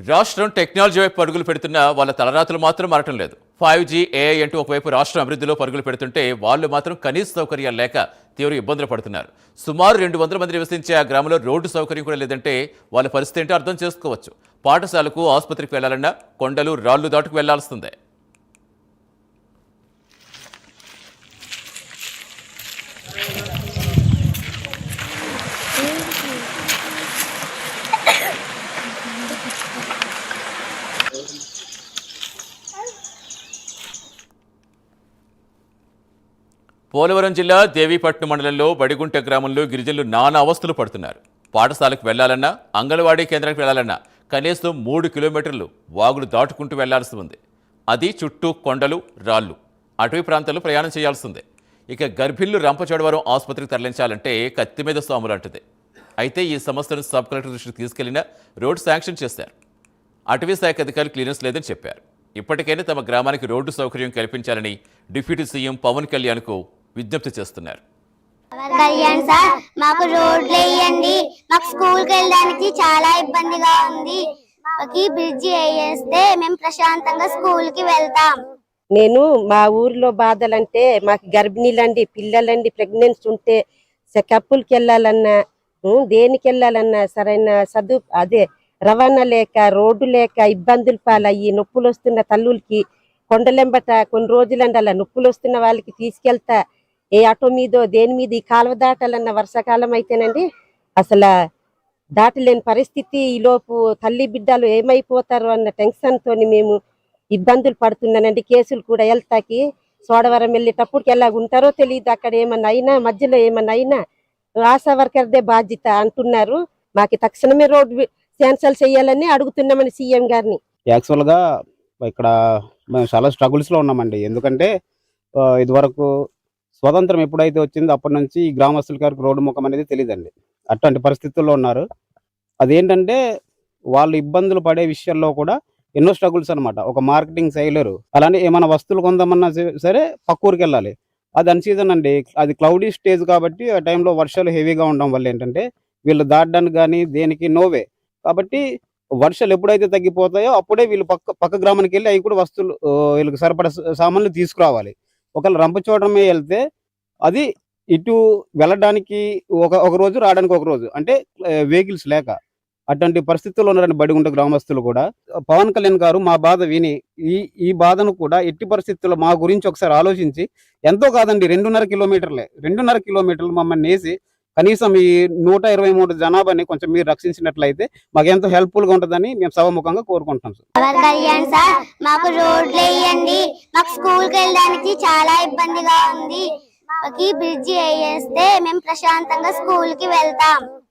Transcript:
రాష్ట్రం టెక్నాలజీ వైపు పరుగులు పెడుతున్నా వాళ్ళ తలరాతులు మాత్రం మారటం లేదు. 5G, AI అంటూ ఒకవైపు రాష్ట్రం అభివృద్ధిలో పరుగులు పెడుతుంటే వాళ్ళు మాత్రం కనీస సౌకర్యాలు లేక తీవ్ర ఇబ్బందులు పడుతున్నారు. సుమారు 200 మంది నివసించే ఆ గ్రామంలో రోడ్డు సౌకర్యం కూడా లేదంటే వాళ్ళ పరిస్థితి ఏంటో అర్థం చేసుకోవచ్చు. పాఠశాలకు, ఆసుపత్రికి వెళ్లాలన్నా కొండలు, రాళ్లు దాటుకు వెళ్లాల్సిందే. పోలవరం జిల్లా దేవీపట్నం మండలంలో బడిగుంట గ్రామంలో గిరిజనులు నానా అవస్థలు పడుతున్నారు. పాఠశాలకు వెళ్లాలన్నా, అంగన్వాడీ కేంద్రానికి వెళ్లాలన్నా కనీసం 3 కిలోమీటర్లు వాగులు దాటుకుంటూ వెళ్లాల్సి ఉంది. అది చుట్టూ కొండలు, రాళ్లు. అటవీ ప్రాంతాల్లో ప్రయాణం చేయాల్సిందే. ఇక గర్భిళ్లు రంపచోడవరం ఆసుపత్రికి తరలించాలంటే కత్తి మీద సాము లాంటిదే. అయితే ఈ సమస్యను సబ్ కలెక్టర్ దృష్టికి తీసుకెళ్లినా రోడ్డు శాంక్షన్ చేశారు. అటవీ శాఖ అధికారులు క్లియరెన్స్ లేదని చెప్పారు. ఇప్పటికైనా తమ గ్రామానికి రోడ్డు సౌకర్యం కల్పించాలని డిప్యూటీ సీఎం పవన్ కళ్యాణ్కు విజ్ఞప్తి చేస్తున్నారు. కళ్యాణ్ సార్, మాకు రోడ్లు వేయండి. మాకు స్కూల్కి వెళ్ళడానికి చాలా ఇబ్బందిగా ఉంది. మాకు బ్రిడ్జి వేస్తే మేము ప్రశాంతంగా స్కూల్కి వెళ్తాం. నేను మా ఊర్లో బాధలంటే మాకు గర్భిణీలండి, పిల్లలండి, ప్రెగ్నెన్సీ ఉంటే కప్పులకి వెళ్ళాలన్నా, దేనికి వెళ్ళాలన్నా సరైన అదే రవాణా లేక, రోడ్డు లేక ఇబ్బందులు పాలయ్యి నొప్పులు వస్తున్న తల్లులకి కొండలెంబట కొన్ని రోజులండి అలా నొప్పులు వస్తున్న వాళ్ళకి తీసుకెళ్తా. ఏ ఆటో మీదో దేని మీద ఈ కాలువ దాటాలన్న వర్షాకాలం అయితేనండి అసలు దాటలేని పరిస్థితి. ఈలోపు తల్లి బిడ్డలు ఏమైపోతారు అన్న టెన్షన్తో మేము ఇబ్బందులు పడుతున్నానండి. కేసులు కూడా వెళ్తాకి సోడవరం వెళ్ళేటప్పటికి ఎలా ఉంటారో తెలియదు. అక్కడ ఏమన్నా అయినా, మధ్యలో ఏమన్నా అయినా ఆశా వర్కర్దే బాధ్యత అంటున్నారు. మాకు తక్షణమే రోడ్డు క్యాన్సల్ చేయాలని అడుగుతున్నామని సీఎం గారిని. యాక్చువల్గా ఇక్కడ మేము చాలా స్ట్రగుల్స్లో ఉన్నామండి. ఎందుకంటే ఇదివరకు స్వతంత్రం ఎప్పుడైతే వచ్చిందో అప్పటి నుంచి ఈ గ్రామస్తుల గారికి రోడ్డు ముఖం అనేది తెలియదండి. అట్లాంటి పరిస్థితుల్లో ఉన్నారు. అదేంటంటే వాళ్ళు ఇబ్బందులు పడే విషయాల్లో కూడా ఎన్నో స్ట్రగుల్స్ అనమాట. ఒక మార్కెటింగ్ చేయలేరు. అలానే ఏమైనా వస్తువులు కొందామన్నా సరే పక్క ఊరికి వెళ్ళాలి. అది అన్సీజన్ అండి. అది క్లౌడీ స్టేజ్ కాబట్టి ఆ టైంలో వర్షాలు హెవీగా ఉండడం వల్ల ఏంటంటే వీళ్ళు దాటడానికి కానీ దేనికి నోవే. కాబట్టి వర్షాలు ఎప్పుడైతే తగ్గిపోతాయో అప్పుడే వీళ్ళు పక్క గ్రామానికి వెళ్ళి అవి కూడా వస్తువులు వీళ్ళకి సరిపడ సామాన్లు తీసుకురావాలి. ఒకవేళ రంపచోడమే వెళ్తే అది ఇటు వెళ్ళడానికి ఒక రోజు, రావడానికి ఒక రోజు, అంటే వెహికల్స్ లేక అటువంటి పరిస్థితుల్లో ఉన్నారని బడిగుంట గ్రామస్తులు కూడా. పవన్ కళ్యాణ్ గారు మా బాధ విని ఈ బాధను కూడా ఎట్టి పరిస్థితుల్లో మా గురించి ఒకసారి ఆలోచించి, ఎంతో కాదండి 2.5 కిలోమీటర్లు మమ్మల్ని వేసి కనీసం ఈ 123 జనాభాని కొంచెం మీరు రక్షించినట్లయితే మాకు ఎంతో హెల్ప్ఫుల్ గా ఉంటుందని మేము సభముఖంగా కోరుకుంటాం సార్. కళ్యాణ్ సార్, మాకు రోడ్లు వేయండి. మాకు స్కూల్కి వెళ్ళడానికి చాలా ఇబ్బందిగా ఉంది. మాకు బ్రిడ్జి వేస్తే మేము ప్రశాంతంగా స్కూల్కి వెళ్తాం.